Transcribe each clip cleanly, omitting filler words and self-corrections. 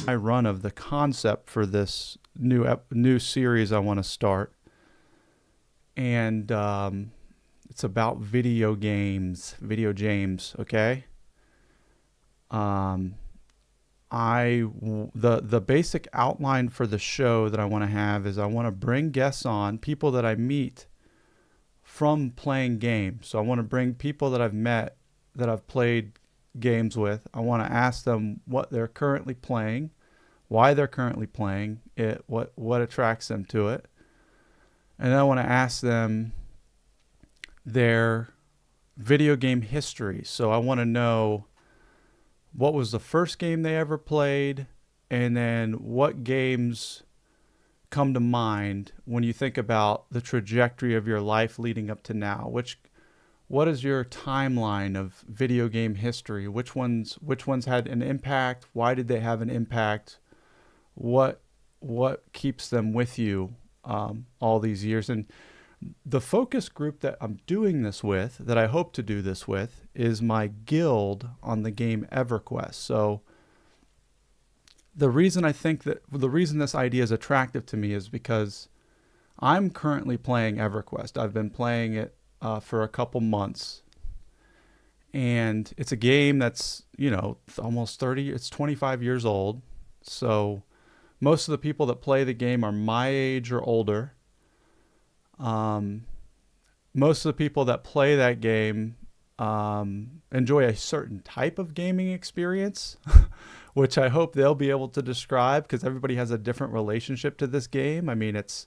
my run of the concept for this new series I want to start, and it's about video games. Okay. The basic outline for the show that I want to have is I want to bring guests on, people that I meet from playing games. So I want to bring people that I've met, that I've played games with. I want to ask them what they're currently playing, why they're currently playing it, what attracts them to it. And then I want to ask them their video game history. So I want to know what was the first game they ever played, and then what games come to mind when you think about the trajectory of your life leading up to now. What is your timeline of video game history? Which ones had an impact? Why did they have an impact? What keeps them with you all these years? And the focus group that I'm doing this with, that I hope to do this with, is my guild on the game Everquest. So the reason this idea is attractive to me is because I'm currently playing Everquest. I've been playing it for a couple months, and it's a game that's, almost 30, it's 25 years old. So most of the people that play the game are my age or older. Most of the people that play that game enjoy a certain type of gaming experience, which I hope they'll be able to describe, because everybody has a different relationship to this game. I mean, it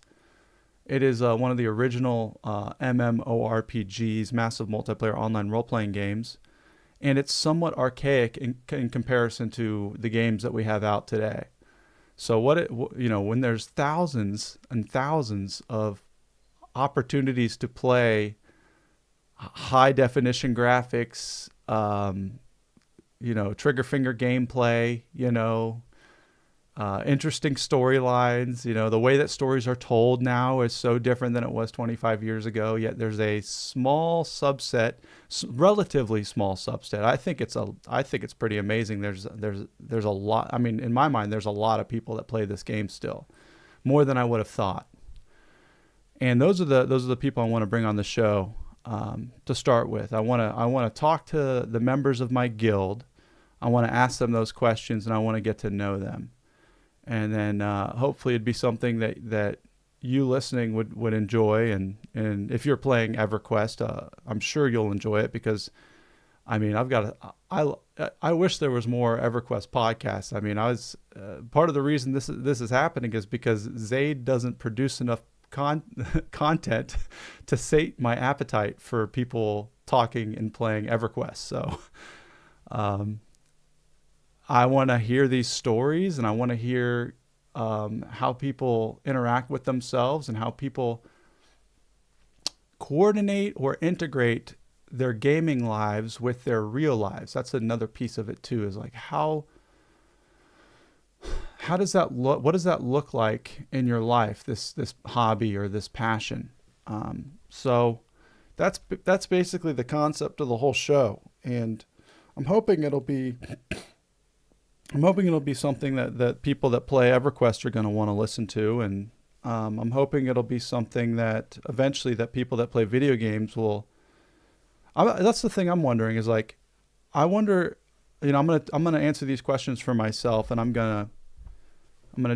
is one of the original MMORPGs, massive multiplayer online role-playing games, and it's somewhat archaic in comparison to the games that we have out today. So when there's thousands and thousands of opportunities to play high definition graphics, trigger finger gameplay, interesting storylines, the way that stories are told now is so different than it was 25 years ago. Yet there's a small subset, relatively small subset. I think it's pretty amazing. There's a lot. I mean, in my mind, there's a lot of people that play this game still, more than I would have thought. And those are the people I want to bring on the show to start with. I want to talk to the members of my guild. I want to ask them those questions, and I want to get to know them. And then hopefully it'd be something that you listening would enjoy. And if you're playing Everquest, I'm sure you'll enjoy it, because I mean, I wish there was more Everquest podcasts. I mean, I was part of the reason this is happening is because Zaid doesn't produce enough content to sate my appetite for people talking and playing Everquest. So I want to hear these stories, and I want to hear how people interact with themselves and how people coordinate or integrate their gaming lives with their real lives. That's another piece of it too, is like how does that look? What does that look like in your life? This hobby or this passion. So that's basically the concept of the whole show, and I'm hoping it'll be something that people that play Everquest are going to want to listen to, and I'm hoping it'll be something that eventually that people that play video games will. That's the thing I'm wondering is like, I wonder, I'm gonna answer these questions for myself, and I'm gonna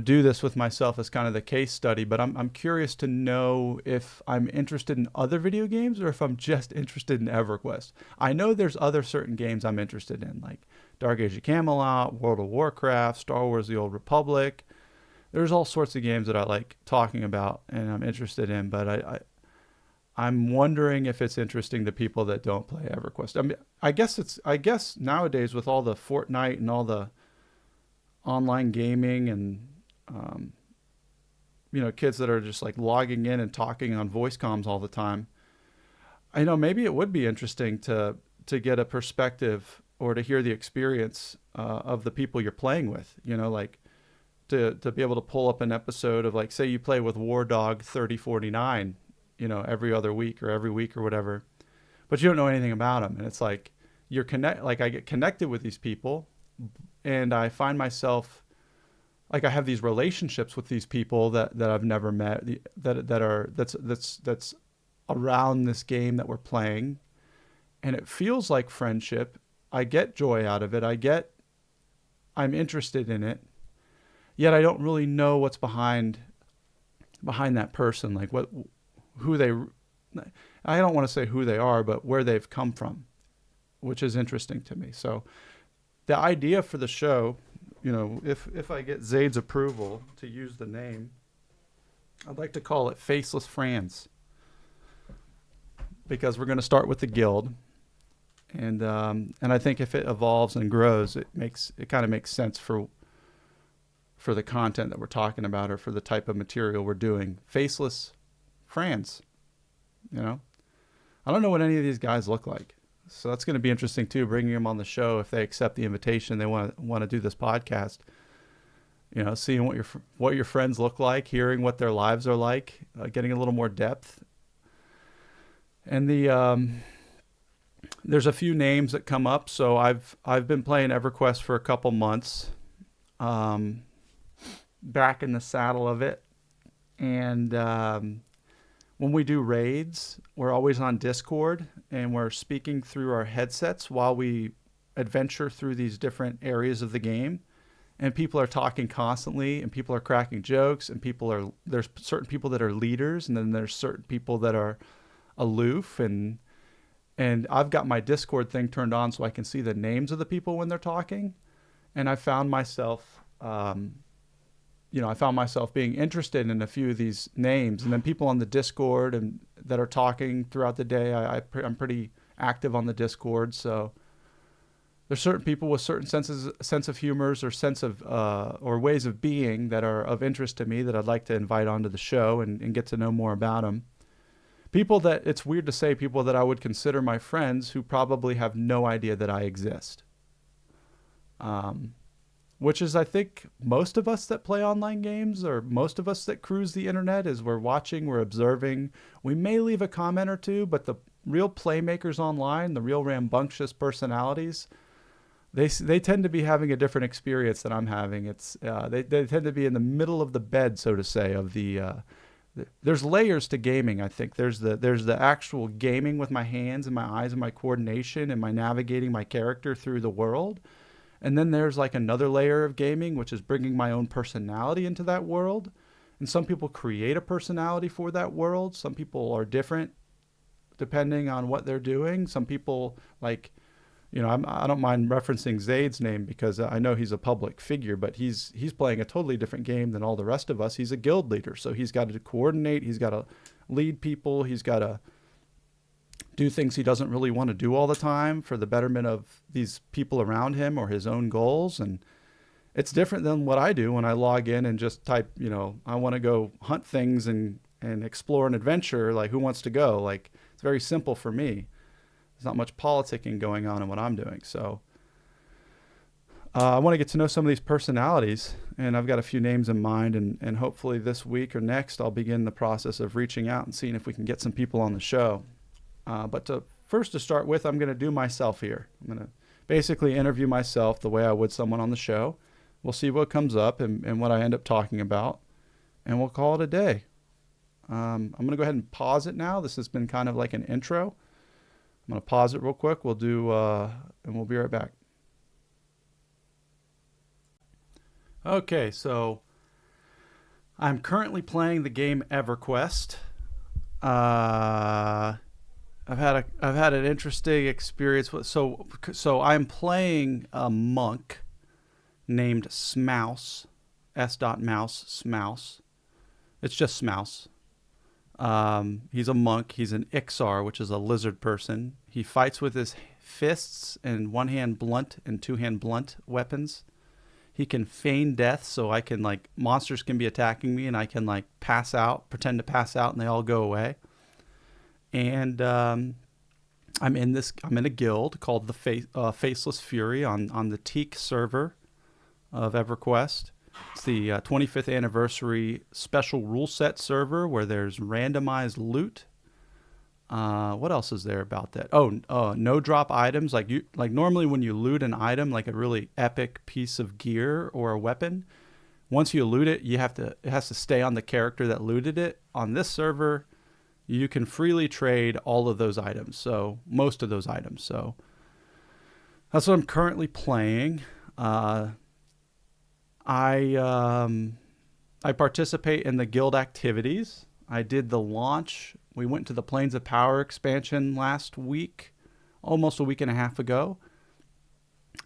do this with myself as kind of the case study, but I'm curious to know if I'm interested in other video games or if I'm just interested in Everquest. I know there's other certain games I'm interested in, like Dark Age of Camelot, World of Warcraft, Star Wars: The Old Republic. There's all sorts of games that I like talking about and I'm interested in, but I'm wondering if it's interesting to people that don't play Everquest. I mean, I guess nowadays with all the Fortnite and all the online gaming and kids that are just like logging in and talking on voice comms all the time, I know maybe it would be interesting to get a perspective or to hear the experience of the people you're playing with, like to be able to pull up an episode of, like, say you play with War Dog 3049, every other week or every week or whatever, but you don't know anything about them. And it's like, I get connected with these people, and I find myself like I have these relationships with these people that I've never met, that's around this game that we're playing, and it feels like friendship. I get joy out of it. I'm interested in it. Yet I don't really know what's behind that person, like who they. I don't want to say who they are, but where they've come from, which is interesting to me. So the idea for the show, if I get Zaid's approval to use the name, I'd like to call it Faceless Friends, because we're going to start with the guild, and I think if it evolves and grows, it kind of makes sense for the content that we're talking about, or for the type of material we're doing. Faceless Friends, I don't know what any of these guys look like. So that's going to be interesting too, bringing them on the show if they accept the invitation. They want to do this podcast. Seeing what your friends look like, hearing what their lives are like, getting a little more depth. And there's a few names that come up. So I've been playing Everquest for a couple months, back in the saddle of it, and when we do raids, we're always on Discord, and we're speaking through our headsets while we adventure through these different areas of the game. And people are talking constantly, and people are cracking jokes, and there's certain people that are leaders, and then there's certain people that are aloof. And I've got my Discord thing turned on so I can see the names of the people when they're talking. And I found myself being interested in a few of these names, and then people on the Discord and that are talking throughout the day. I'm pretty active on the Discord, so there's certain people with certain sense of humors, or sense of or ways of being that are of interest to me that I'd like to invite onto the show and get to know more about them. People that, it's weird to say, people that I would consider my friends who probably have no idea that I exist. Which is, I think, most of us that play online games, or most of us that cruise the internet, is we're watching, we're observing. We may leave a comment or two, but the real playmakers online, the real rambunctious personalities, they tend to be having a different experience than I'm having. It's they tend to be in the middle of the bed, so to say, of there's layers to gaming. I think there's the actual gaming with my hands and my eyes and my coordination and my navigating my character through the world. And then there's like another layer of gaming, which is bringing my own personality into that world. And some people create a personality for that world. Some people are different depending on what they're doing. Some people, like, I don't mind referencing Zaid's name because I know he's a public figure, but he's playing a totally different game than all the rest of us. He's a guild leader, so he's got to coordinate. He's got to lead people. He's got to do things he doesn't really want to do all the time for the betterment of these people around him or his own goals. And it's different than what I do when I log in and just type, I want to go hunt things and explore an adventure. Like, who wants to go? Like, it's very simple for me. There's not much politicking going on in what I'm doing. So I want to get to know some of these personalities, and I've got a few names in mind, and hopefully this week or next I'll begin the process of reaching out and seeing if we can get some people on the show. But to start with, I'm going to do myself here. I'm going to basically interview myself the way I would someone on the show. We'll see what comes up and what I end up talking about, and we'll call it a day. I'm going to go ahead and pause it now. This has been kind of like an intro. I'm going to pause it real quick. We'll do, and we'll be right back. Okay, so I'm currently playing the game Everquest. I've had an interesting experience with, so I'm playing a monk named Smouse, Smouse. It's just Smouse. He's a monk. He's an Ixar, which is a lizard person. He fights with his fists and one-hand blunt and two-hand blunt weapons. He can feign death, so I can, like, monsters can be attacking me and I can, like, pretend to pass out, and they all go away. And I'm in a guild called the Faceless Fury on the Teak server of Everquest. It's the 25th anniversary special rule set server where there's randomized loot. What else is there about that? No drop items. Like normally when you loot an item, like a really epic piece of gear or a weapon, Once you loot it, it has to stay on the character that looted it. On this server, you can freely trade all of those items. So most of those items. So that's what I'm currently playing. I participate in the guild activities. I did the launch. We went to the Plains of Power expansion last week, almost a week and a half ago.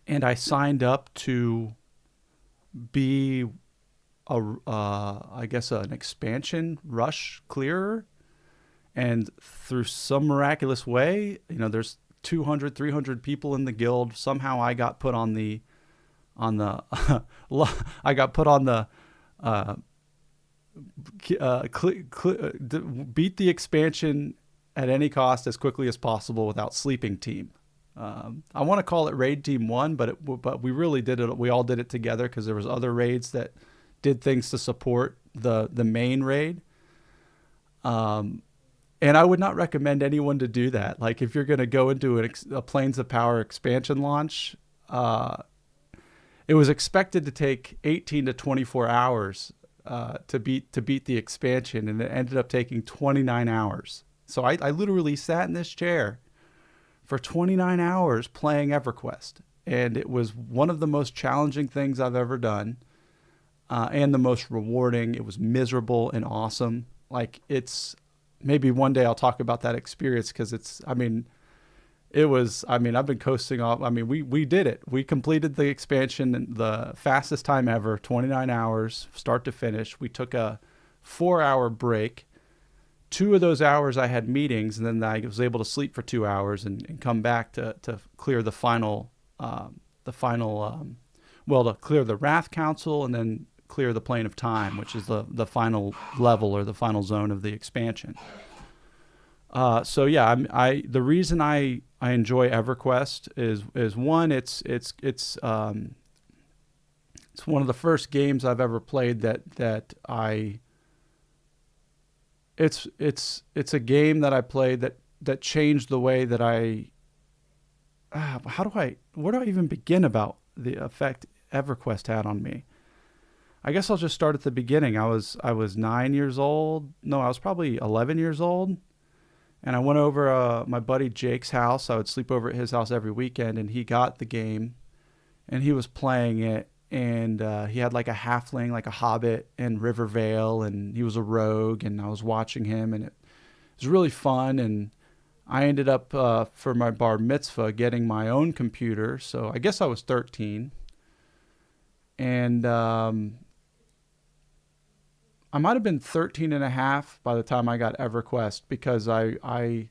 And I signed up to be I guess an expansion rush clearer. And through some miraculous way, there's 200, 300 people in the guild. Somehow I got put on the beat the expansion at any cost as quickly as possible without sleeping team. I want to call it raid team 1, but we really did it. We all did it together because there was other raids that did things to support the main raid. And I would not recommend anyone to do that. Like if you're going to go into a Plains of Power expansion launch, it was expected to take 18 to 24 hours to beat the expansion, and it ended up taking 29 hours. So I literally sat in this chair for 29 hours playing EverQuest, and it was one of the most challenging things I've ever done, and the most rewarding. It was miserable and awesome. Like maybe one day I'll talk about that experience because I've been coasting off. We did it. We completed the expansion in the fastest time ever, 29 hours, start to finish. We took a 4-hour break. 2 of those hours I had meetings, and then I was able to sleep for 2 hours and come back to clear to clear the Wrath Council and then clear the Plane of Time, which is the final level or the final zone of the expansion. So yeah, the reason I enjoy EverQuest is one, it's one of the first games I've ever played it's a game that I played that changed the way that where do I even begin about the effect EverQuest had on me? I guess I'll just start at the beginning. I was 9 years old. No, I was probably 11 years old. And I went over my buddy Jake's house. I would sleep over at his house every weekend, and he got the game, and he was playing it. And he had like a halfling, like a hobbit in Rivervale, and he was a rogue, and I was watching him, and it was really fun. And I ended up, for my bar mitzvah, getting my own computer. So I guess I was 13. And I might have been 13 and a half by the time I got EverQuest, because the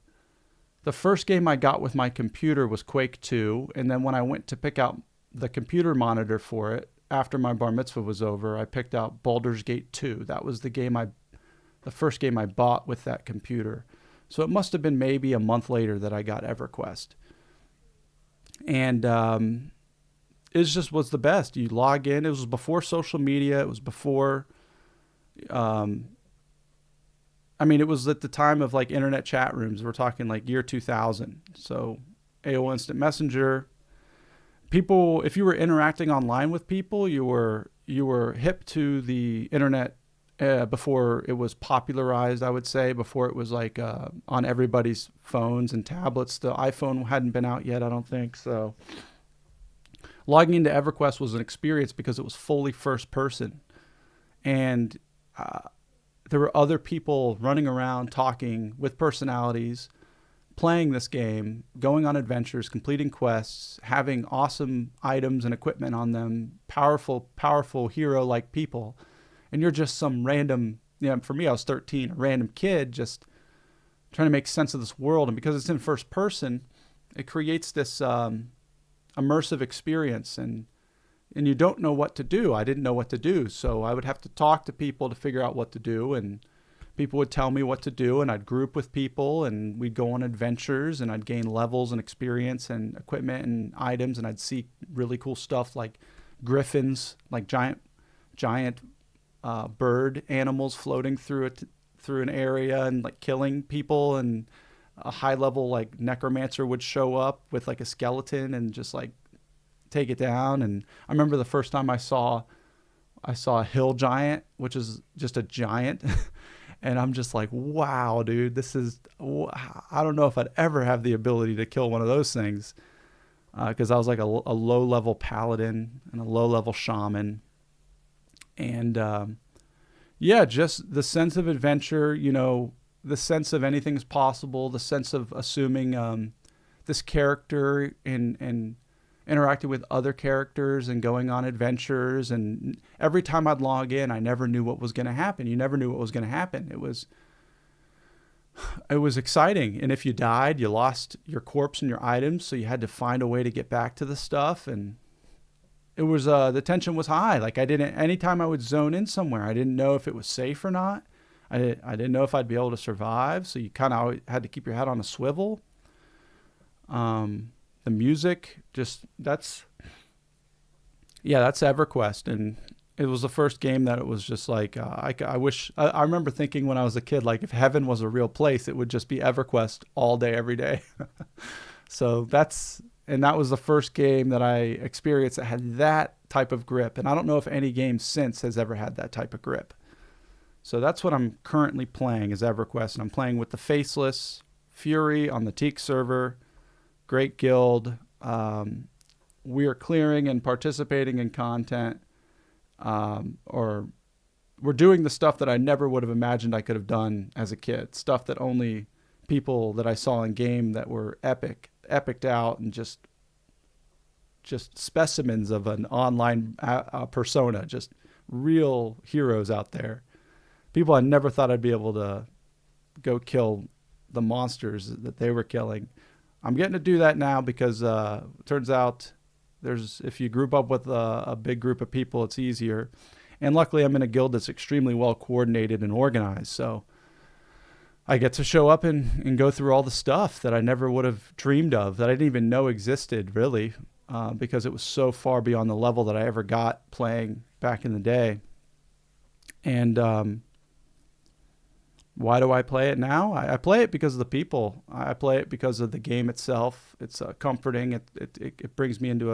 first game I got with my computer was Quake 2. And then when I went to pick out the computer monitor for it, after my bar mitzvah was over, I picked out Baldur's Gate 2. That was the first game I bought with that computer. So it must have been maybe a month later that I got EverQuest. And it just was the best. You log in. It was before social media. It was before... it was at the time of like internet chat rooms. We're talking like year 2000. So AOL Instant Messenger. People, if you were interacting online with people, you were hip to the internet before it was popularized, I would say, before it was like on everybody's phones and tablets. The iPhone hadn't been out yet, I don't think. So logging into EverQuest was an experience because it was fully first person. And there were other people running around talking with personalities, playing this game, going on adventures, completing quests, having awesome items and equipment on them, powerful hero-like people. And you're just some random, for me, I was 13, a random kid just trying to make sense of this world. And because it's in first person, it creates this immersive experience, and you don't know what to do. I didn't know what to do, so I would have to talk to people to figure out what to do, and people would tell me what to do, and I'd group with people, and we'd go on adventures, and I'd gain levels and experience and equipment and items, and I'd see really cool stuff like griffins, like giant bird animals floating through an area and like killing people, and a high level like necromancer would show up with like a skeleton and just like take it down. And I remember the first time I saw I saw a hill giant, which is just a giant. And I'm just like, wow, dude, I don't know if I'd ever have the ability to kill one of those things. Because I was like a low level paladin and a low level shaman. And yeah, just the sense of adventure, the sense of anything's possible, the sense of assuming this character and interacting with other characters and going on adventures. And every time I'd log in, I never knew what was going to happen. You never knew what was going to happen. It was exciting. And if you died, you lost your corpse and your items. So you had to find a way to get back to the stuff. And it was, the tension was high. Like anytime I would zone in somewhere, I didn't know if it was safe or not. I didn't know if I'd be able to survive. So you kind of had to keep your head on a swivel. The music, that's EverQuest. And it was the first game that it was just like, I wish, I remember thinking when I was a kid, like if heaven was a real place, it would just be EverQuest all day, every day. So that was the first game that I experienced that had that type of grip. And I don't know if any game since has ever had that type of grip. So that's what I'm currently playing is EverQuest. And I'm playing with the Faceless, Fury on the Teak server, great guild. We are clearing and participating in content. Or we're doing the stuff that I never would have imagined I could have done as a kid. Stuff that only people that I saw in game that were epiced out and just specimens of an online persona, just real heroes out there. People I never thought I'd be able to go kill the monsters that they were killing. I'm getting to do that now because it turns out if you group up with a big group of people, it's easier. And luckily I'm in a guild that's extremely well coordinated and organized. So I get to show up and go through all the stuff that I never would have dreamed of, that I didn't even know existed really, because it was so far beyond the level that I ever got playing back in the day. And why do I play it now? I play it because of the people. I play it because of the game itself. It's comforting. It brings me into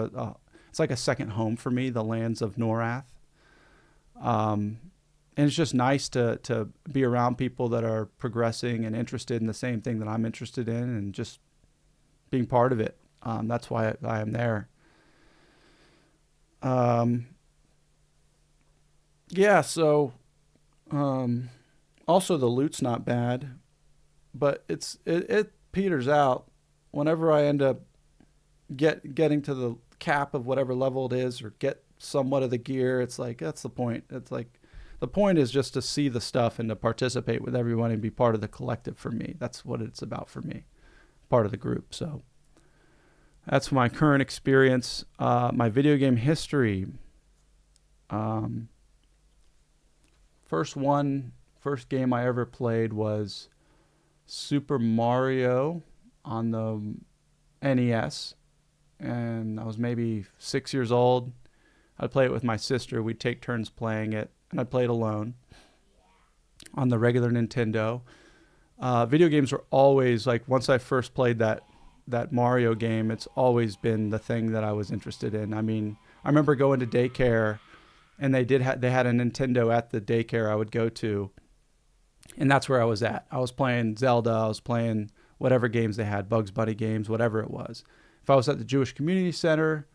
it's like a second home for me, the lands of Norath. And it's just nice to be around people that are progressing and interested in the same thing that I'm interested in and just being part of it. That's why I am there. Yeah, so also the loot's not bad, but it peters out whenever I end up getting to the cap of whatever level it is or get somewhat of the gear. It's like, that's the point. It's like, the point is just to see the stuff and to participate with everyone and be part of the collective for me. That's what it's about for me, part of the group. So that's my current experience. My video game history. First game I ever played was Super Mario on the NES. And I was maybe 6 years old. I'd play it with my sister. We'd take turns playing it. And I'd play it alone on the regular Nintendo. Video games were always, like, once I first played that Mario game, it's always been the thing that I was interested in. I mean, I remember going to daycare, and they had a Nintendo at the daycare I would go to, and that's where I was at. I was playing Zelda. I was playing whatever games they had, Bugs Bunny games, whatever it was. If I was at the Jewish Community Center,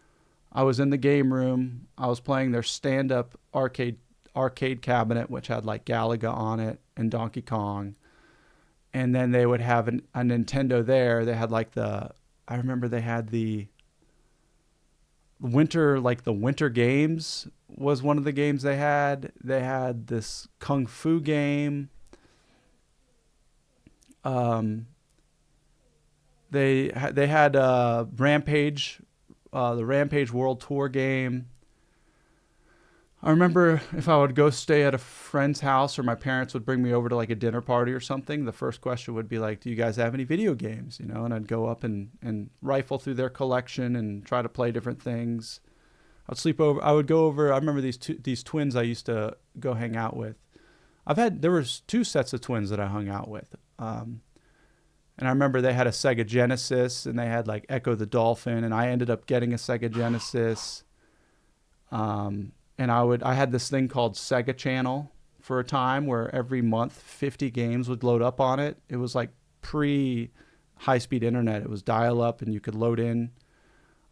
I was in the game room. I was playing their stand-up arcade cabinet, which had like Galaga on it and Donkey Kong. And then they would have a Nintendo there. They had like I remember they had the Winter Games was one of the games they had. They had this Kung Fu game. They had Rampage, the Rampage World Tour game. I remember if I would go stay at a friend's house or my parents would bring me over to like a dinner party or something, the first question would be like, do you guys have any video games? And I'd go up and rifle through their collection and try to play different things. I would go over. I remember these twins I used to go hang out with. There was 2 sets of twins that I hung out with. And I remember they had a Sega Genesis and they had like Echo the Dolphin, and I ended up getting a Sega Genesis. and I had this thing called Sega Channel for a time where every month 50 games would load up on it. It was like pre high speed internet. It was dial up, and you could load in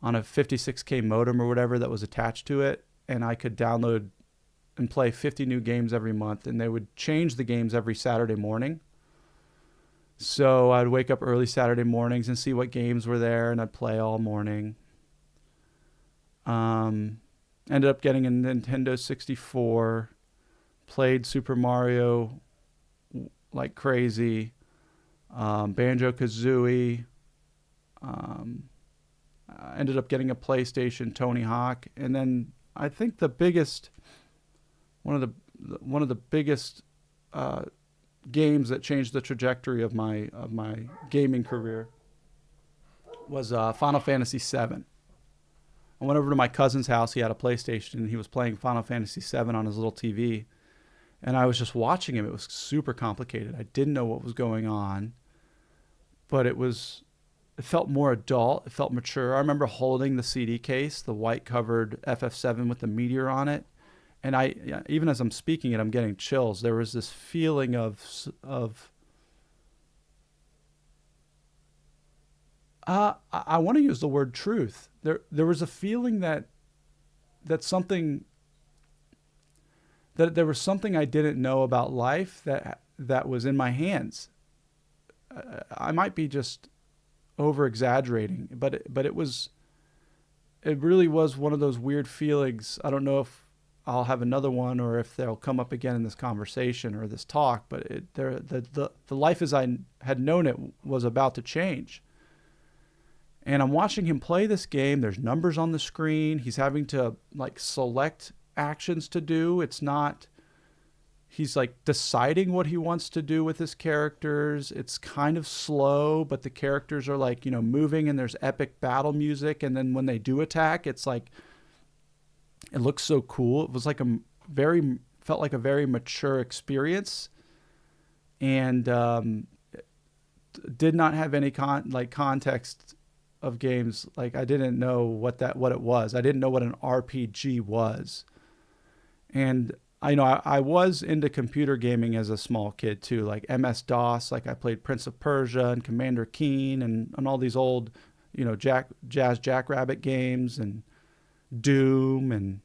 on a 56K modem or whatever that was attached to it, and I could download and play 50 new games every month, and they would change the games every Saturday morning. So I'd wake up early Saturday mornings and see what games were there, and I'd play all morning. Ended up getting a Nintendo 64, played Super Mario like crazy, Banjo-Kazooie, ended up getting a PlayStation, Tony Hawk, and then I think one of the biggest games that changed the trajectory of my gaming career was Final Fantasy VII. I went over to my cousin's house. He had a PlayStation, and he was playing Final Fantasy VII on his little TV. And I was just watching him. It was super complicated. I didn't know what was going on, but it felt more adult. It felt mature. I remember holding the CD case, the white covered FF7 with the meteor on it. And even as I'm speaking it, I'm getting chills. There was this feeling of I want to use the word truth. There was a feeling that there was something I didn't know about life that was in my hands. I might be just over exaggerating, but it really was one of those weird feelings. I don't know if I'll have another one or if they'll come up again in this conversation or this talk, but the life as I had known it was about to change. And I'm watching him play this game. There's numbers on the screen. He's having to like select actions to do. He's like deciding what he wants to do with his characters. It's kind of slow, but the characters are like, moving, and there's epic battle music. And then when they do attack, it's like, it looks so cool. It was like felt like a very mature experience, and did not have any context of games. Like, I didn't know what it was. I didn't know what an RPG was. And I was into computer gaming as a small kid too, like MS-DOS. Like I played Prince of Persia and Commander Keen and all these old, Jackrabbit games and Doom and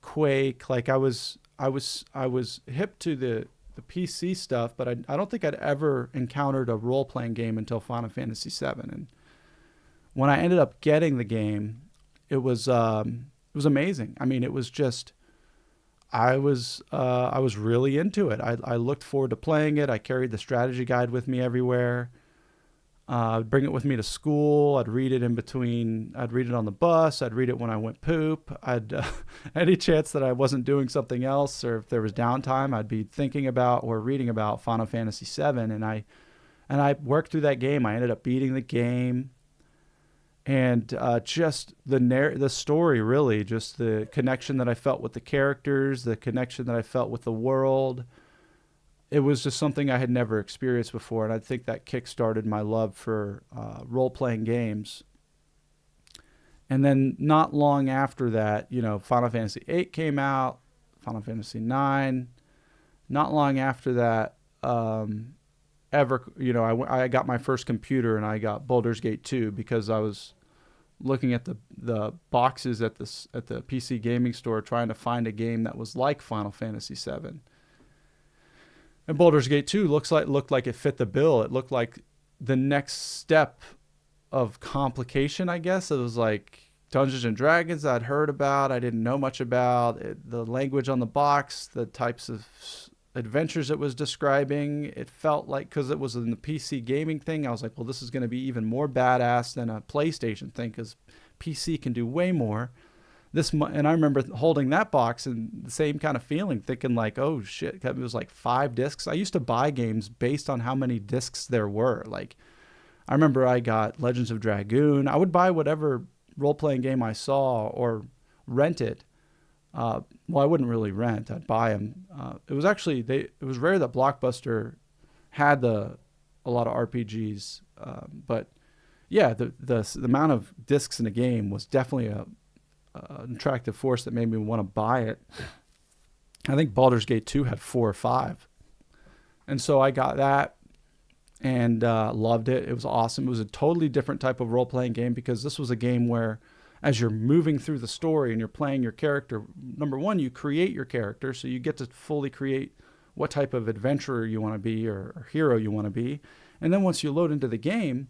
Quake. Like I was hip to the PC stuff, but I don't think I'd ever encountered a role-playing game until Final Fantasy VII. And when I ended up getting the game, it was amazing. I mean, it was just, I was really into it. I looked forward to playing it. I carried the strategy guide with me everywhere. I'd bring it with me to school. I'd read it in between. I'd read it on the bus. I'd read it when I went poop. Any chance that I wasn't doing something else, or if there was downtime, I'd be thinking about or reading about Final Fantasy VII. And I worked through that game. I ended up beating the game. And just the story, really, just the connection that I felt with the characters, the connection that I felt with the world. It was just something I had never experienced before, and I think that kick-started my love for role-playing games. And then not long after that, Final Fantasy VIII came out, Final Fantasy IX. Not long after that, I got my first computer, and I got Baldur's Gate 2 because I was looking at the boxes at the PC gaming store trying to find a game that was like Final Fantasy VII. And Baldur's Gate 2 looked like it fit the bill. It looked like the next step of complication, I guess. It was like Dungeons and Dragons I'd heard about, I didn't know much about. The language on the box, the types of adventures it was describing, it felt like, because it was in the PC gaming thing, I was like, well, this is going to be even more badass than a PlayStation thing, because PC can do way more. And I remember holding that box and the same kind of feeling, thinking like, oh shit, it was like 5 discs. I used to buy games based on how many discs there were. Like, I remember I got Legends of Dragoon. I would buy whatever role-playing game I saw or rent it. Well, I wouldn't really rent. I'd buy them. It was actually, it was rare that Blockbuster had a lot of RPGs. But yeah, the amount of discs in a game was definitely an attractive force that made me want to buy it. I think Baldur's Gate 2 had 4 or 5. And so I got that and loved it. It was awesome. It was a totally different type of role-playing game because this was a game where as you're moving through the story and you're playing your character, number one, you create your character, so you get to fully create what type of adventurer you want to be or hero you want to be. And then once you load into the game,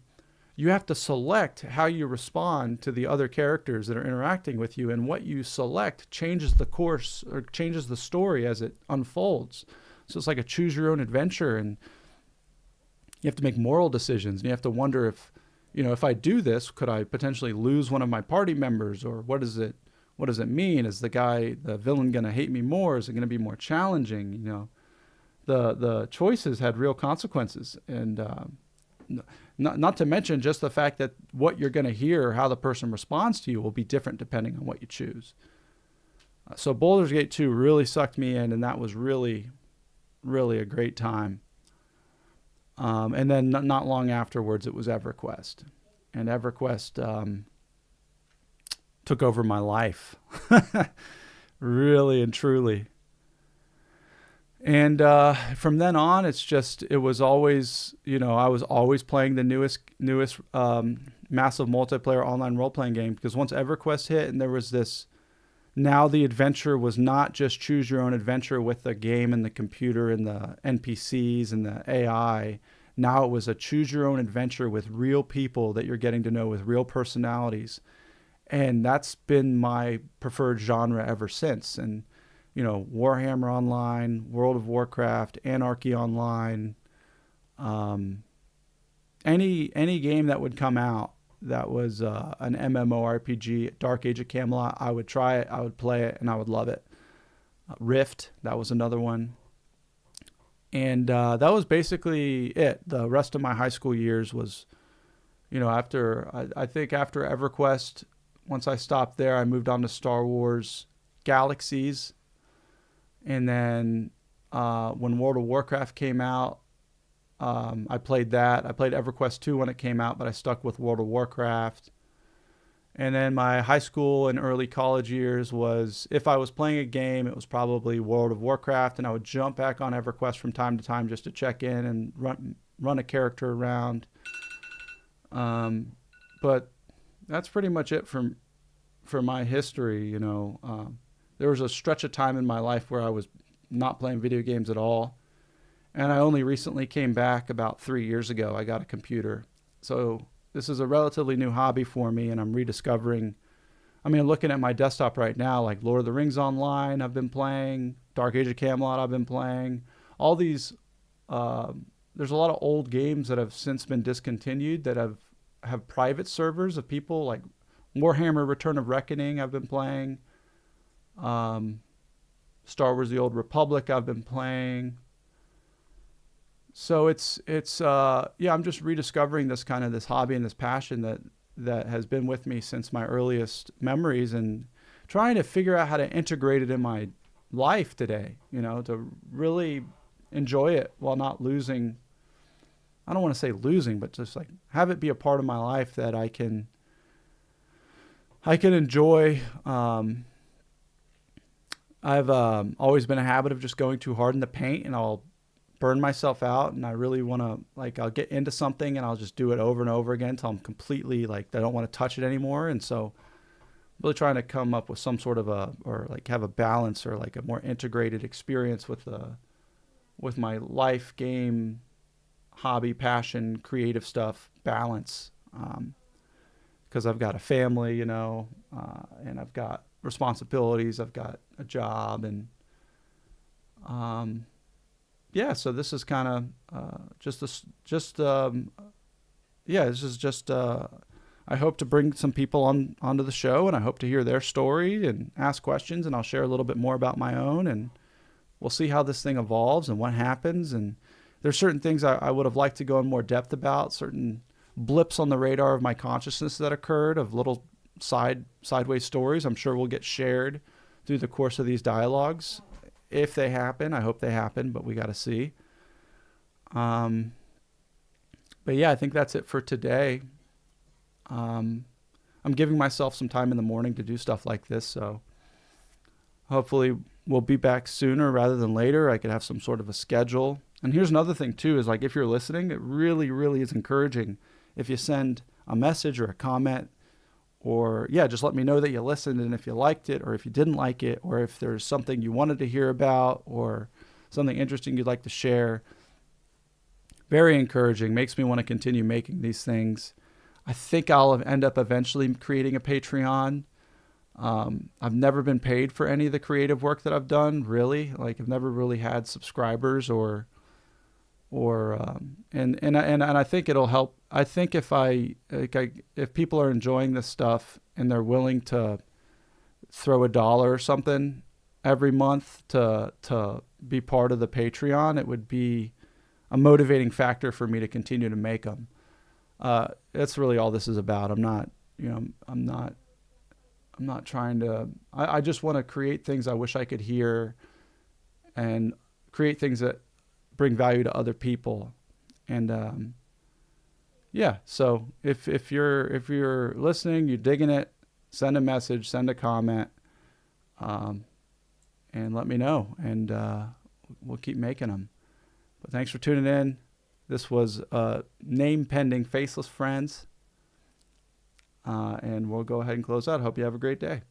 you have to select how you respond to the other characters that are interacting with you, and what you select changes the course or changes the story as it unfolds. So it's like a choose your own adventure, and you have to make moral decisions, and you have to wonder if, if I do this, could I potentially lose one of my party members, or what does it mean? Is the villain going to hate me more? Is it going to be more challenging? The choices had real consequences, and not to mention just the fact that what you're going to hear, how the person responds to you, will be different depending on what you choose. So Baldur's Gate 2 really sucked me in, and that was really, really a great time. And then not long afterwards, it was Everquest. And Everquest took over my life, really and truly. And from then on, it was always, I was always playing the newest massive multiplayer online role-playing game, because once Everquest hit and there was this, now the adventure was not just choose your own adventure with the game and the computer and the NPCs and the AI. Now it was a choose your own adventure with real people that you're getting to know, with real personalities. And that's been my preferred genre ever since. And Warhammer Online, World of Warcraft, Anarchy Online, any game that would come out that was an MMORPG, Dark Age of Camelot, I would try it, I would play it, and I would love it. Rift, that was another one. And that was basically it. The rest of my high school years was, I think after Everquest, once I stopped there, I moved on to Star Wars Galaxies. And then when World of Warcraft came out, I played that. I played Everquest 2 when it came out, but I stuck with World of Warcraft. And then my high school and early college years was, if I was playing a game, it was probably World of Warcraft, and I would jump back on Everquest from time to time just to check in and run a character around. But that's pretty much it for my history. There was a stretch of time in my life where I was not playing video games at all. And I only recently came back about 3 years ago. I got a computer. So this is a relatively new hobby for me, and I'm rediscovering. Looking at my desktop right now, like Lord of the Rings Online, I've been playing. Dark Age of Camelot, I've been playing. All these, there's a lot of old games that have since been discontinued that have private servers of people, like Warhammer Return of Reckoning, I've been playing. Star Wars The Old Republic, I've been playing. So I'm just rediscovering this hobby and this passion that has been with me since my earliest memories, and trying to figure out how to integrate it in my life today, to really enjoy it while not losing. I don't want to say losing, but just like have it be a part of my life that I can enjoy. I've always been a habit of just going too hard in the paint, and I'll burn myself out, and I really want to, I'll get into something and I'll just do it over and over again until I'm completely I don't want to touch it anymore. And so really trying to come up with some sort of have a balance, or a more integrated experience with my life, game, hobby, passion, creative stuff balance. Because I've got a family, and I've got responsibilities, I've got a job, and so this is kind of this is just I hope to bring some people onto the show, and I hope to hear their story and ask questions, and I'll share a little bit more about my own, and we'll see how this thing evolves and what happens. And there's certain things I would have liked to go in more depth about, certain blips on the radar of my consciousness that occurred, of little sideways stories I'm sure will get shared through the course of these dialogues. If they happen, I hope they happen, but we got to see. But yeah, I think that's it for today. I'm giving myself some time in the morning to do stuff like this. So hopefully we'll be back sooner rather than later. I could have some sort of a schedule. And here's another thing too, is like if you're listening, it really, really is encouraging if you send a message or a comment, or yeah, just let me know that you listened and if you liked it or if you didn't like it, or if there's something you wanted to hear about or something interesting you'd like to share. Very encouraging. Makes me want to continue making these things. I think I'll end up eventually creating a Patreon. I've never been paid for any of the creative work that I've done, really. Like I've never really had subscribers and I think it'll help. I think if if people are enjoying this stuff and they're willing to throw $1 or something every month to be part of the Patreon, it would be a motivating factor for me to continue to make them. That's really all this is about. I'm not trying to, I just want to create things I wish I could hear and create things that bring value to other people. And, yeah, so if you're listening, you're digging it, send a message, send a comment, and let me know, and, we'll keep making them. But thanks for tuning in. This was, name pending Faceless Friends. And we'll go ahead and close out. Hope you have a great day.